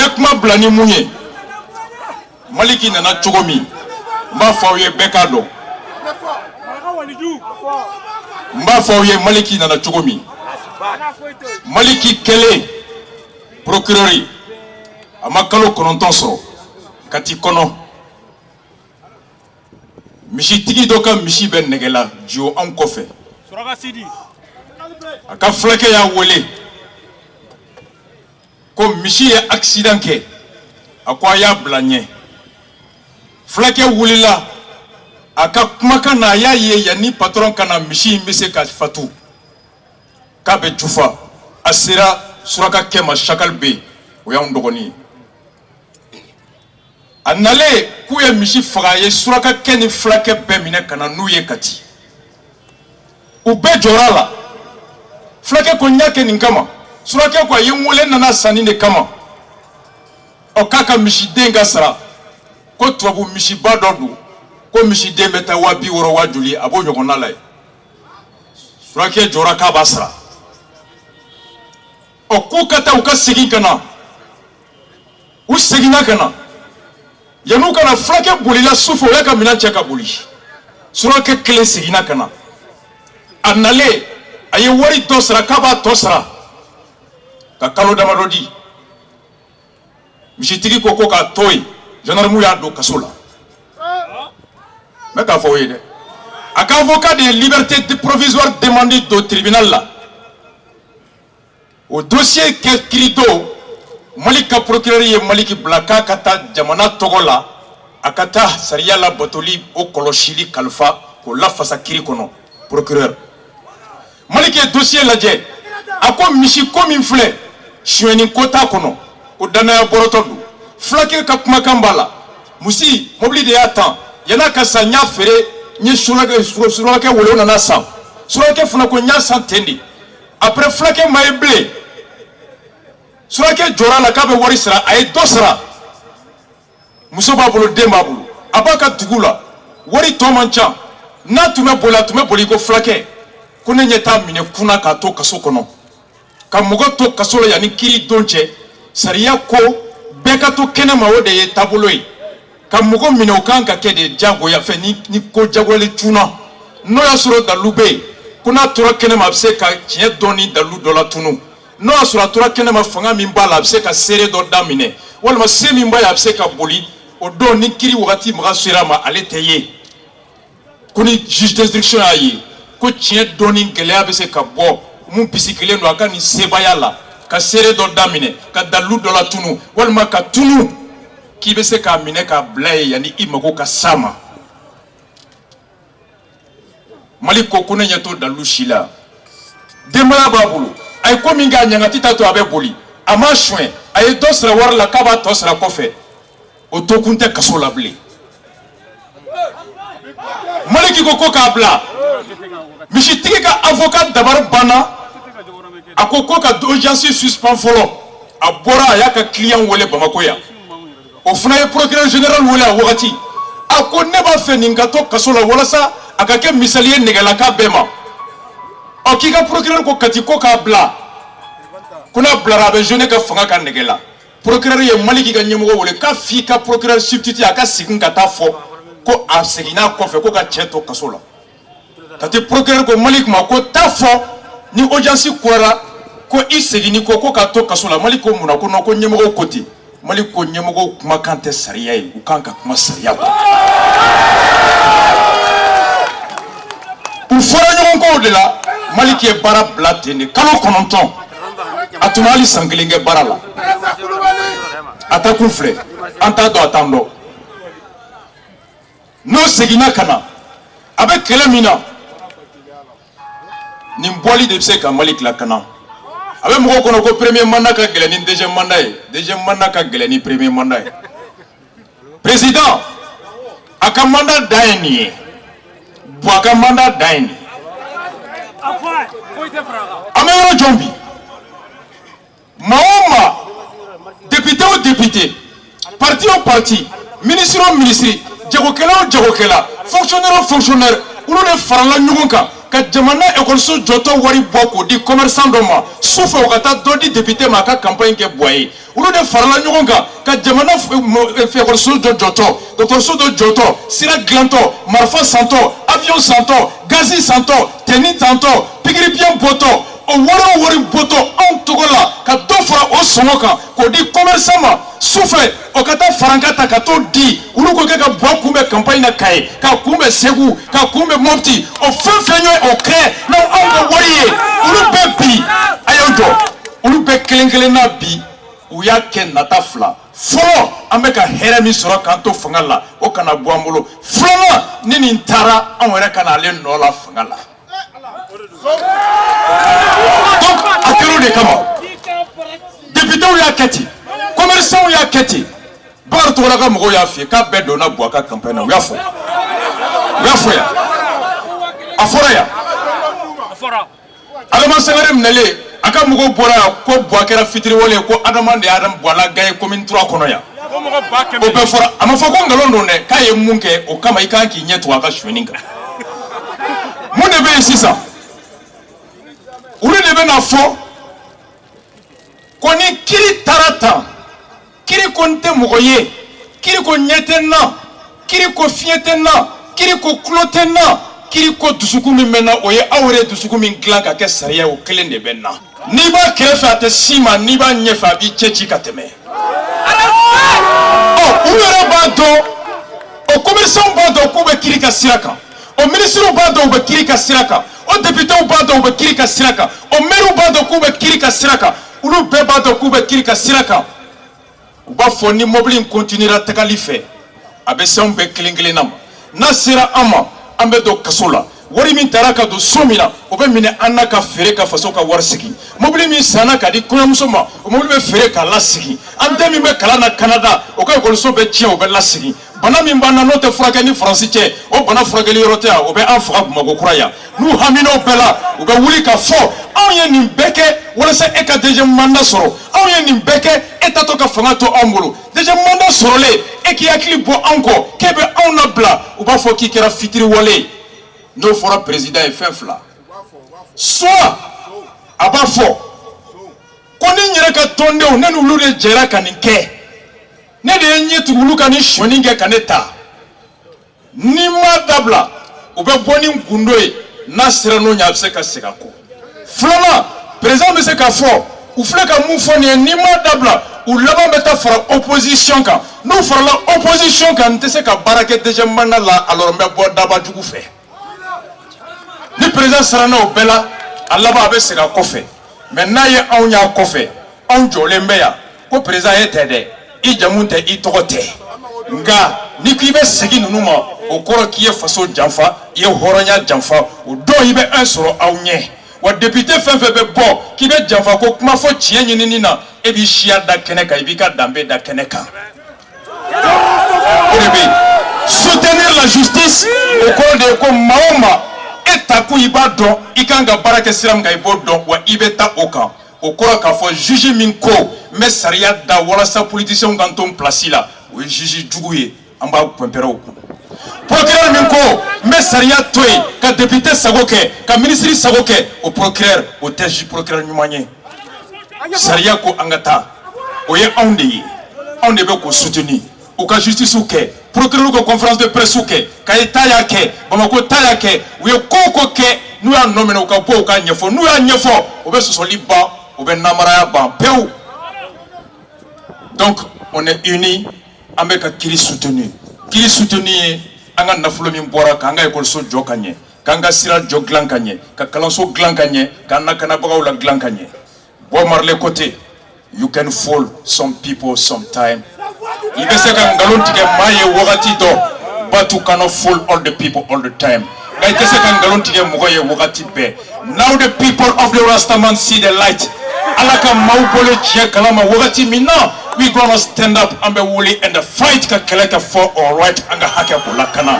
Mekma blani mounye. Maliki nana chogomi. Ma fawye bekado. Ma fawye maliki nana chogomi. Maliki kele. Procureur. Amakalo kononton soro. Kati kono. Mishi tigi doka mishi ben negela. Jio an kofe. Aka flake ya wole. Ko mishi ya accident ke. Akwa ya blanye. Flake wulila. Aka kumaka na ya ye ya ni patron kana mishi mbese ka fatu. Kabe chufa. Asira suraka kema shakal be. Oya undogoni. Anale kuye mishi fagaye suraka keni flake be mine kana nuye kati. Ube jorala. Flake konyake ninkama. Surake kwa yemwole nana sanine kama. Okaka mishi denga sara. Ko tuwabu mishi badodu. Ko mishi dembeta wabi woro wajuli abo nyogonalai. Surake joraka basra. Okukata uka segikana. Usegina kana. Yanu kana flake bulila sufo yaka minachaka buli. Surake kele segina kana. Anale aye wari tosra kaba tosra. Kakalo damarodi. Mishitiki koko ka toy. Gendarme ya do kasola. Meka foyede. Aka avocat de liberté provisoire demandé au tribunal là. Au dossier Krido, Malika procureur et Maliki Blaka kata jamana togola akata saria la botoli o koloshili kalfa ko la fasa kiri kono procureur Maliki dossier la je ako mishi komi mfle shweni kota kono o dana ya borotodu flake ka kuma kambala musi mobili de atan yana kasa nya fere nye surake wolo na nasa surake funa ko nya santendi après flake maible surake jora la kabe warisra ay dosra muso babulu dembabulu abaka tugula wari tomancha na tume boli ko flake kone nyeta mine kuna ka to kaso kono ka mugo to kaso ya ni kiri donche sariya ko beka to kene mawode ye tabuloi ka mugo mine ukanka kede jago ya fe ni ko jago le tuna no ya suro dalube kuna tura kene mabse ka tie doni dalu dola tunu no asura tura kene mafanga mimbala abse ka sere do damine wala ma semi mbaya abse ka boli o do ni kiri wakati mga sura ma aleteye kuni juge d'instruction ayi ko tie doni ngele abse ka bo mu bisikile no aka ni sebayala ka sere do damine ka dalu do la tunu wala ma ka tunu ki bese ka mine ka blaye yani imago ka sama maliko kuna nyato dalu shila demala babulu ay komi nga nyangati tato abe boli ama chouin ay dosra war la kaba tosra kofe o tokunte kasola ble maliki koko ka bla mishitiki ka avocat dabar bana akoko ka audience suspend folo abora yaka client wole bamako ya o funa procureur général wole wakati ako neba fe ningato kasola wala sa akake misaliye negala ka bema o kika procureur ko kati ko ka bla kuna blara be jeune ka fanga ka negela procureur ye maliki ka nyemo wole ka fi ka procureur substitut aka sigin ka ta fo ko a segina ko fe ko ka cheto kasola kati procureur ko malik ma ko ta fo ni audience kwara ko isegini ko ka to kasola maliko muna ko no ko nyemo ko koti maliko nyemo ko kuma kante sariya yi ukanka kuma sariya ba ufora nyongo ko de la maliki e bara blatene kalo kononton atumali sanglenge barala atakufle antado atando no segina kana avec kelemina nimboli de seka malik la kana avec mo kono ko premier mandat ka geleni deuxième mandat ka geleni premier mandat président aka mandat daini boaka mandat daini amero jombi Mahoma, député ou député, parti ou parti, ministre ou ministre, djagokela ou djagokela, fonctionnaire ou fonctionnaire, ou l'on est farla nyunga, ka jamana école joto wari boko di commerçant doma souffre o kata dodi député ma ka campagne ke boye ulu de farla nyogonga ka jamana école joto docteur do joto sira glanto marfa santo avion santo gazi santo tenit santo pigri bien boto o wari boto on togola ka do fara o sonoka ko di commerçant ma souffre o kata farangata ka to di ulu ko ke ka boku me campagne na kai ka kumbe segu ka kumbe mopti o fenyo o crée na on go wari ulu bebi ayodo ulu be kelengele na bi u ya ken nata fla folo ameka heremi soro kanto fangala o kana boambolo flama nini ntara onwere kana le no la fangala donc akero de kama député ou ya keti commerçant ou ya keti bar to la ka mo ya fi ka bedo na bo ka campagne na ya fo ya afora ya alama sangare mnele aka mugo bora ko boakera fitri wole ko adama de adam boala gaye commune 3 kono ya o be fora ama fo ko ngalondo ne kaye munke o kama ikanki nyeto aka shweninga mo de be sisa uri de be na fo koni kiri tarata kiri konte mugoye kiri ko nyetena kiri ko fietena kiri ko klotena kiri ko dusuku min mena oye awre dusuku min glan ka ke sariya o kelen de benna ni ba kerefa ate sima ni ba nyefa bi chechi kateme o uwere ba do o commerçant ba do ko be kiri ka siraka o ministre ba do be kiri ka siraka o député ba do be kiri ka siraka o maire ba do ko be kiri ka siraka ulu be ba do ko be kiri ka siraka u ba fo ni mobile continuera takalife abe sem be kelengelenam nasira ama ambe do kasola wari min taraka do somina o be mine anaka fere ka faso ka warsigi mobili min sana ka di konamuso ma o mobili be fere ka lasigi ande min be kala na Canada o ka ko so be tie o be lasigi bana min bana no te fraka ni francais o bana fraka li rotea o be an fraka mago kuraya nu hamino bela o be wuli ka fo on ye nin beke wala se e ka deuxième mandat soro on ye nin beke eta to ka fanga to amuru deuxième mandat soro le e ki akili bo anko kebe on na bla o ba fo ki kera fitiri wole no fora président e fefla soit aba fo koni nyere ka tonde o nenu lude jera kaninke ne de nyetu luluka ni shoninge kaneta ni madabla o be boni ngundoe nasira no nyabse ka sekako flama président de seka fo ou fleka mu fo ni madabla ou laba meta fara opposition ka no fara la opposition kan te seka barake deje manala alors me bo daba jugu fe ni président sarana o bela alaba abe seka kofe maintenant ye anya kofe on jole mbeya ko président etede i jamunte i togote nga ni ki be segi nunuma o koro ki ye faso janfa ye horonya janfa o do ibe un soro awnye wa député fenfe be bo ki be janfa ko kuma fo tie nyini na e bi shia da keneka ibi ka dambe da keneka soutenir la justice au koro de ko maoma etaku iba do ikanga barake siram ga ibo do wa ibeta oka okora ka fo juge minko mais saria da wala sa politicien gantom place là o juge juguye amba pompera oku procureur minko mais saria toy ka député sagoke ka ministre sagoke o procureur o TJ procureur nyumanye saria ko angata o ye onde be ko soutenir o ka justice o ke procureur ko conférence de presse o ke ka eta yake bamako tayake o ye koko ke nous a nommé o ka bo ka nyefo nous a nyefo o be so liba ou ben namaraya ban peu. Donc on est unis avec kiri soutenu anga nafulo min bora kanga école so jokanye kanga sira joglankanye ka kalanso glankanye kana kana bagaw la glankanye bo marle côté you can fall some people sometime ibese ka ngalon tige maye wakati do but you cannot fall all the people all the time. Now the people of the Rastaman see the light. Alaka maupole chia kalama wagati mina. We gonna stand up and be woolly and the fight ka keleka for all right anga hake bulakana.